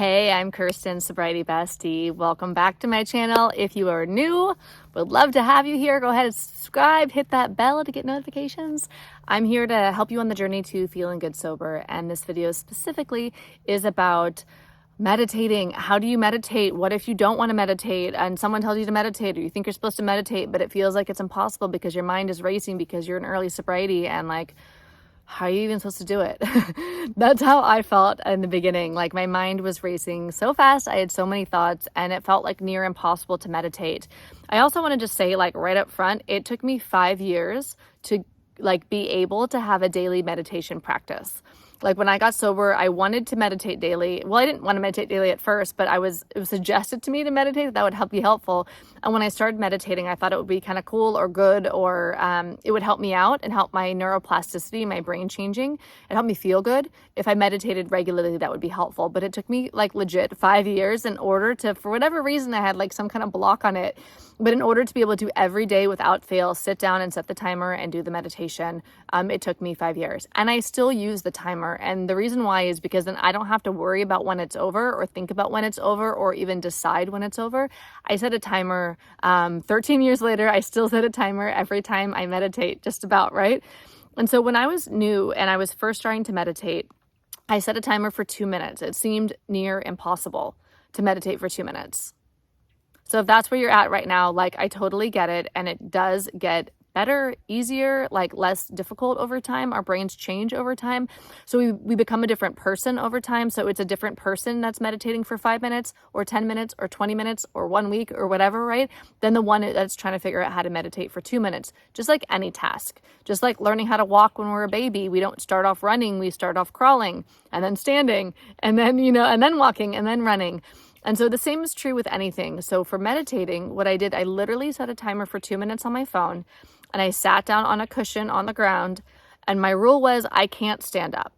Hey, I'm Kirsten, Sobriety Bestie. Welcome back to my channel. If you are new, would love to have you here. Go ahead and subscribe, hit that bell to get notifications. I'm here to help you on the journey to feeling good sober, and this video specifically is about meditating. How do you meditate? What if you don't want to meditate and someone tells you to meditate, or you think you're supposed to meditate, but it feels like it's impossible because your mind is racing because you're in early sobriety, and like, how are you even supposed to do it? That's how I felt in the beginning. Like, my mind was racing so fast. I had so many thoughts and it felt like near impossible to meditate. I also want to just say, like, right up front, it took me 5 years to be able to have a daily meditation practice. Like, when I got sober, I wanted to meditate daily. Well, I didn't want to meditate daily at first, but it was suggested to me to meditate. That would be helpful. And when I started meditating, I thought it would be kind of cool or good, or it would help me out and help my neuroplasticity, my brain changing. It helped me feel good. If I meditated regularly, that would be helpful. But it took me like legit 5 years in order to, for whatever reason, I had like some kind of block on it. But in order to be able to every day without fail, sit down and set the timer and do the meditation, it took me 5 years. And I still use the timer. And the reason why is because then I don't have to worry about when it's over or think about when it's over or even decide when it's over. I set a timer. 13 years later, I still set a timer every time I meditate, just about, right? And so when I was new and I was first starting to meditate, I set a timer for 2 minutes. It seemed near impossible to meditate for 2 minutes. So if that's where you're at right now, like, I totally get it. And it does get better, easier, like less difficult over time. Our brains change over time. So we become a different person over time. So it's a different person that's meditating for 5 minutes or 10 minutes or 20 minutes or 1 week or whatever, right? Than the one that's trying to figure out how to meditate for 2 minutes, just like any task. Just like learning how to walk when we're a baby. We don't start off running, we start off crawling and then standing and then, and then walking and then running. And so the same is true with anything. So for meditating, what I did, I literally set a timer for 2 minutes on my phone, and I sat down on a cushion on the ground, and my rule was I can't stand up.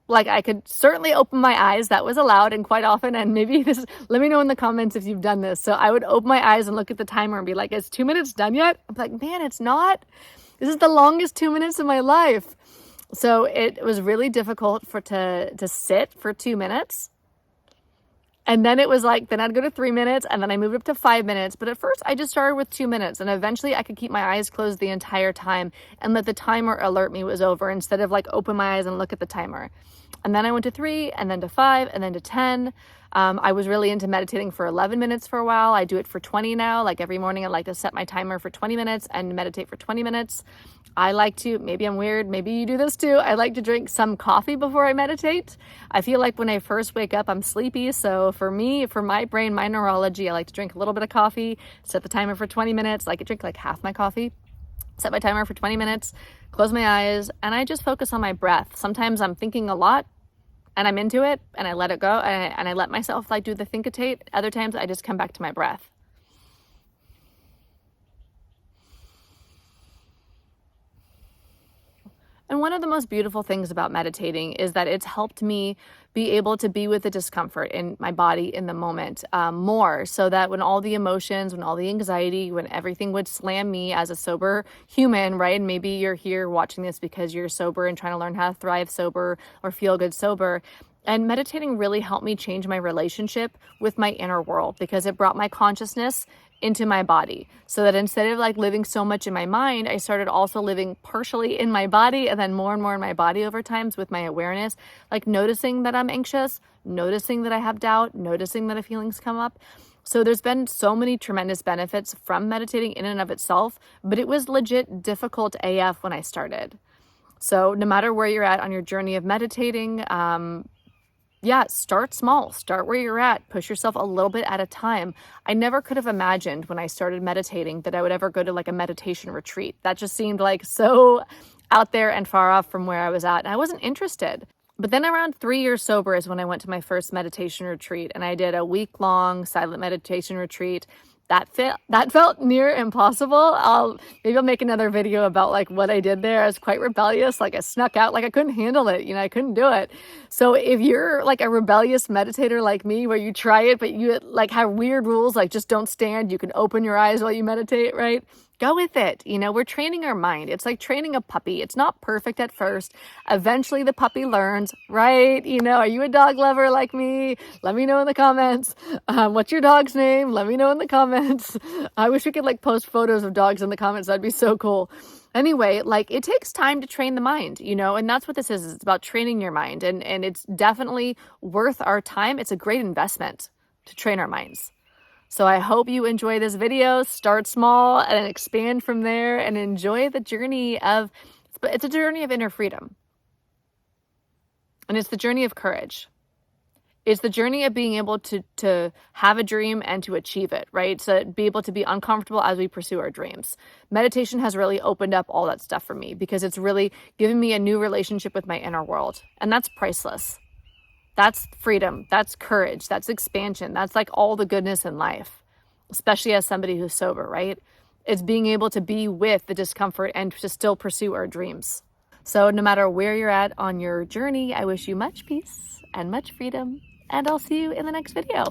Like, I could certainly open my eyes, that was allowed, and quite often, and maybe let me know in the comments if you've done this. So I would open my eyes and look at the timer and be like, is 2 minutes done yet? I'm like, man, it's not. This is the longest 2 minutes of my life. So it was really difficult to sit for 2 minutes. And then it was like, then I'd go to 3 minutes, and then I moved up to 5 minutes. But at first I just started with 2 minutes, and eventually I could keep my eyes closed the entire time and let the timer alert me it was over instead of like open my eyes and look at the timer. And then I went to 3 and then to 5 and then to 10. I was really into meditating for 11 minutes for a while. I do it for 20 now. Like, every morning I like to set my timer for 20 minutes and meditate for 20 minutes. I like to, maybe I'm weird, maybe you do this too, I like to drink some coffee before I meditate. I feel like when I first wake up, I'm sleepy. So for me, for my brain, my neurology, I like to drink a little bit of coffee, set the timer for 20 minutes, like I drink like half my coffee, set my timer for 20 minutes, close my eyes, and I just focus on my breath. Sometimes I'm thinking a lot and I'm into it and I let it go and I let myself like do the think-a-tate. Other times I just come back to my breath. And one of the most beautiful things about meditating is that it's helped me be able to be with the discomfort in my body in the moment more, so that when all the emotions, when all the anxiety, when everything would slam me as a sober human, right? And maybe you're here watching this because you're sober and trying to learn how to thrive sober or feel good sober. And meditating really helped me change my relationship with my inner world, because it brought my consciousness into my body, so that instead of like living so much in my mind, I started also living partially in my body, and then more and more in my body over times with my awareness, like noticing that I'm anxious, noticing that I have doubt, noticing that feelings come up. So there's been so many tremendous benefits from meditating in and of itself, but it was legit difficult AF when I started. So no matter where you're at on your journey of meditating, start small, start where you're at, push yourself a little bit at a time. I never could have imagined when I started meditating that I would ever go to like a meditation retreat. That just seemed like so out there and far off from where I was at, and I wasn't interested. But then around 3 years sober is when I went to my first meditation retreat, and I did a week-long silent meditation retreat. That felt near impossible. Maybe I'll make another video about like what I did there. I was quite rebellious. Like, I snuck out, like I couldn't handle it. I couldn't do it. So if you're like a rebellious meditator like me, where you try it, but you like have weird rules, like just don't stand, you can open your eyes while you meditate, right? Go with it. You know, we're training our mind. It's like training a puppy. It's not perfect at first. Eventually the puppy learns, right? You know, are you a dog lover like me? Let me know in the comments. What's your dog's name? Let me know in the comments. I wish we could like post photos of dogs in the comments. That'd be so cool. Anyway, like it takes time to train the mind, you know, and that's what this is. It's about training your mind, and it's definitely worth our time. It's a great investment to train our minds. So I hope you enjoy this video. Start small and expand from there, and enjoy the journey of, it's a journey of inner freedom. And it's the journey of courage. It's the journey of being able to have a dream and to achieve it, right? So be able to be uncomfortable as we pursue our dreams. Meditation has really opened up all that stuff for me, because it's really given me a new relationship with my inner world. And that's priceless. That's freedom. That's courage. That's expansion. That's like all the goodness in life, especially as somebody who's sober, right? It's being able to be with the discomfort and to still pursue our dreams. So no matter where you're at on your journey, I wish you much peace and much freedom, and I'll see you in the next video.